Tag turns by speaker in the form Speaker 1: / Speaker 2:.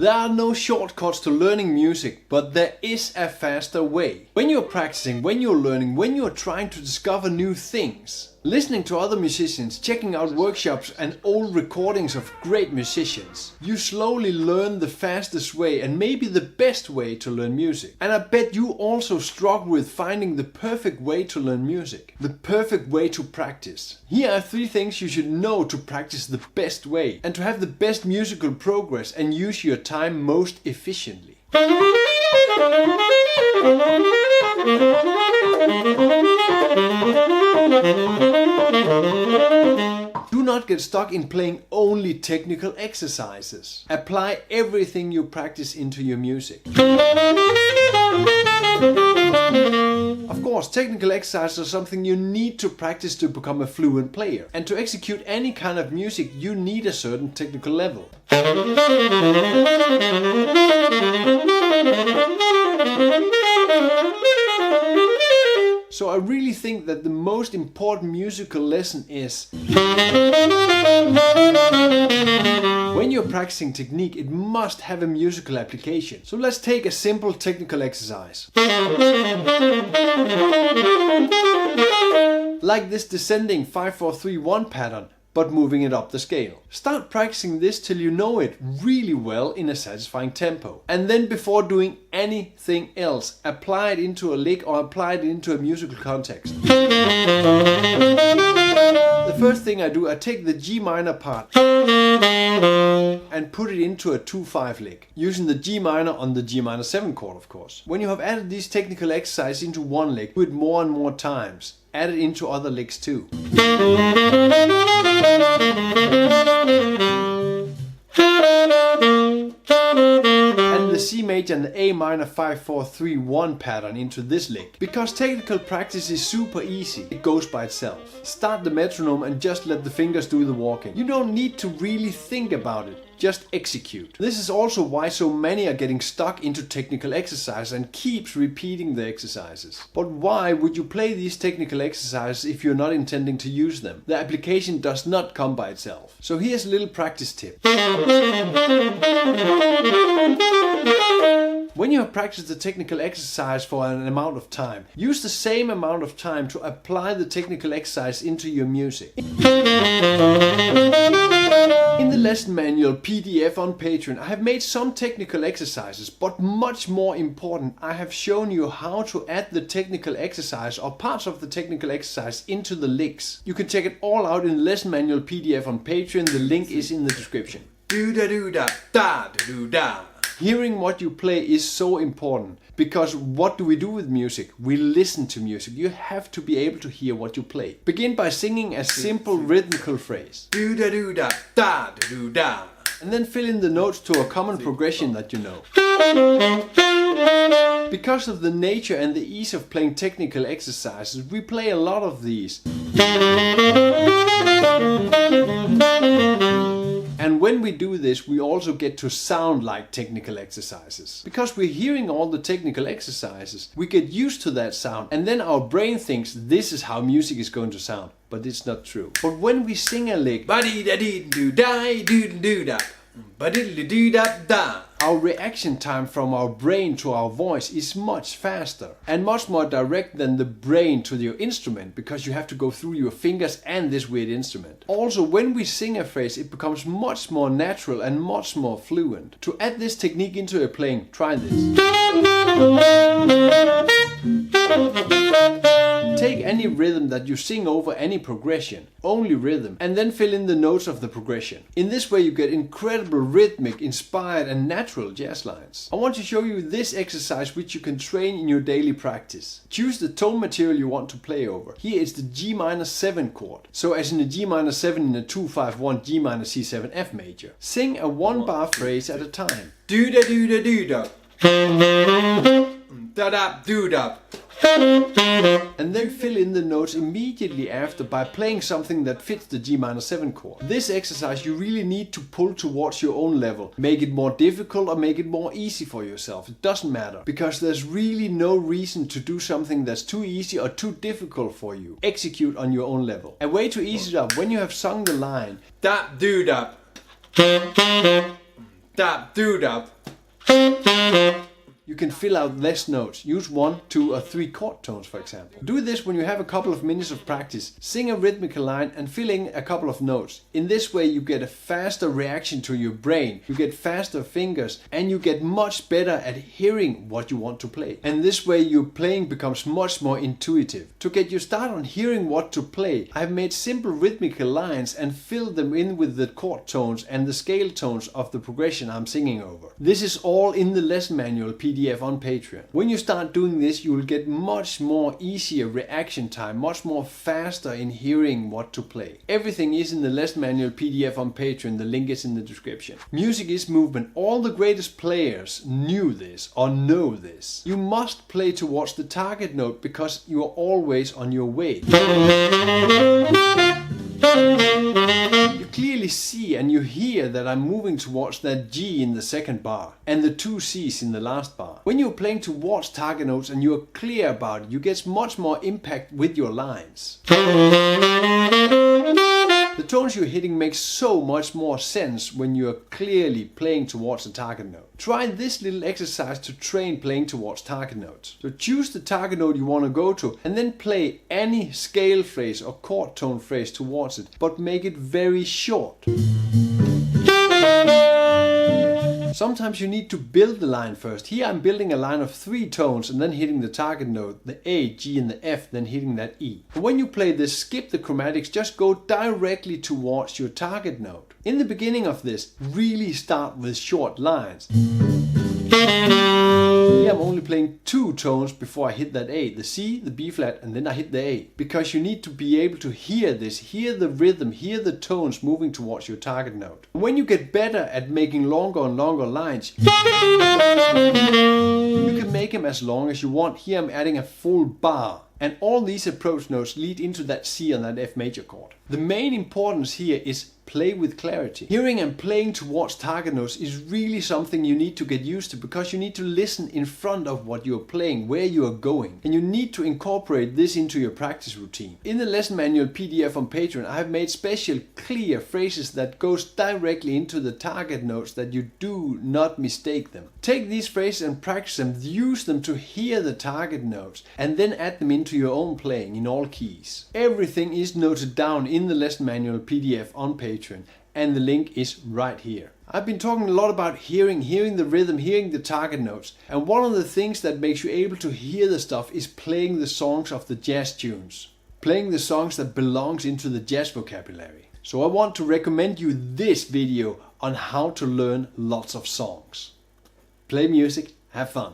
Speaker 1: There are no shortcuts to learning music, but there is a faster way. When you're practicing, when you're learning, when you're trying to discover new things, listening to other musicians, checking out workshops and old recordings of great musicians, you slowly learn the fastest way and maybe the best way to learn music. And I bet you also struggle with finding the perfect way to learn music, the perfect way to practice. Here are 3 things you should know to practice the best way and to have the best musical progress and use your time most efficiently. Do not get stuck in playing only technical exercises. Apply everything you practice into your music. Of course, technical exercises are something you need to practice to become a fluent player. And to execute any kind of music, you need a certain technical level. So I really think that the most important musical lesson is when you're practicing technique, it must have a musical application. So let's take a simple technical exercise. Like this descending 5-4-3-1 pattern, but moving it up the scale. Start practicing this till you know it really well in a satisfying tempo. And then before doing anything else, apply it into a lick or apply it into a musical context. The first thing I do, I take the G minor part and put it into a 2-5 lick, using the G minor on the G minor 7 chord, of course. When you have added these technical exercises into one lick, do it more and more times. Add it into other licks too. And the C major and the A minor 5-4-3-1 pattern into this lick. Because technical practice is super easy, it goes by itself. Start the metronome and just let the fingers do the walking. You don't need to really think about it. Just execute. This is also why so many are getting stuck into technical exercises and keeps repeating the exercises. But why would you play these technical exercises if you're not intending to use them? The application does not come by itself. So here's a little practice tip. When you have practiced the technical exercise for an amount of time, use the same amount of time to apply the technical exercise into your music. In the lesson manual PDF on Patreon, I have made some technical exercises, but much more important, I have shown you how to add the technical exercise or parts of the technical exercise into the licks. You can check it all out in the lesson manual PDF on Patreon. The link is in the description. Do-da-do-da-da-do-da. Hearing what you play is so important, because what do we do with music? We listen to music. You have to be able to hear what you play. Begin by singing a simple rhythmical phrase. Do-da-do-da-da-do-da. And then fill in the notes to a common progression that you know. Because of the nature and the ease of playing technical exercises, we play a lot of these. And when we do this, we also get to sound like technical exercises. Because we're hearing all the technical exercises, we get used to that sound, and then our brain thinks this is how music is going to sound. But it's not true. But when we sing a lick, our reaction time from our brain to our voice is much faster and much more direct than the brain to your instrument, because you have to go through your fingers and this weird instrument. Also, when we sing a phrase, it becomes much more natural and much more fluent. To add this technique into your playing, try this. Take any rhythm that you sing over any progression, only rhythm, and then fill in the notes of the progression. In this way you get incredible rhythmic, inspired and natural jazz lines. I want to show you this exercise which you can train in your daily practice. Choose the tone material you want to play over. Here is the G minor 7 chord, so as in a G minor 7 in a 2-5-1 G minor C7 F major. Sing a 1-bar phrase at a time. Do-da-do-da-do-da. Da-da-do-da. And then fill in the notes immediately after by playing something that fits the G minor 7 chord. This exercise you really need to pull towards your own level. Make it more difficult or make it more easy for yourself. It doesn't matter, because there's really no reason to do something that's too easy or too difficult for you. Execute on your own level. A way to ease it up: when you have sung the line da do da dab, do dab. You can fill out less notes. Use 1, 2 or 3 chord tones, for example. Do this when you have a couple of minutes of practice. Sing a rhythmical line and fill in a couple of notes. In this way you get a faster reaction to your brain, you get faster fingers, and you get much better at hearing what you want to play. And this way your playing becomes much more intuitive. To get you started on hearing what to play, I've made simple rhythmical lines and filled them in with the chord tones and the scale tones of the progression I'm singing over. This is all in the lesson manual PDF on Patreon. When you start doing this, you will get much more easier reaction time, much more faster in hearing what to play. Everything is in the lesson manual PDF on Patreon. The link is in the description. Music is movement. All the greatest players knew this or know this. You must play towards the target note because you are always on your way. You clearly see and you hear that I'm moving towards that G in the second bar and the 2 C's in the last bar. When you're playing towards target notes and you're clear about it, you get much more impact with your lines. The tones you're hitting make so much more sense when you're clearly playing towards the target note. Try this little exercise to train playing towards target notes. So choose the target note you want to go to and then play any scale phrase or chord tone phrase towards it, but make it very short. Sometimes you need to build the line first. Here I'm building a line of 3 tones and then hitting the target note, the A, G and the F, then hitting that E. And when you play this, skip the chromatics, just go directly towards your target note. In the beginning of this, really start with short lines. Here I'm only playing 2 tones before I hit that A, the C, the B flat, and then I hit the A. Because you need to be able to hear this, hear the rhythm, hear the tones moving towards your target note. When you get better at making longer and longer lines, you can make them as long as you want. Here I'm adding a full bar. And all these approach notes lead into that C and that F major chord. The main importance here is play with clarity. Hearing and playing towards target notes is really something you need to get used to because you need to listen in front of what you're playing, where you are going. And you need to incorporate this into your practice routine. In the lesson manual PDF on Patreon, I have made special clear phrases that goes directly into the target notes that you do not mistake them. Take these phrases and practice them, use them to hear the target notes and then add them into your own playing in all keys. Everything is noted down in the lesson manual PDF on Patreon. And the link is right here. I've been talking a lot about hearing the rhythm, hearing the target notes. And one of the things that makes you able to hear the stuff is playing the songs of the jazz tunes. Playing the songs that belongs into the jazz vocabulary. So I want to recommend you this video on how to learn lots of songs. Play music, have fun.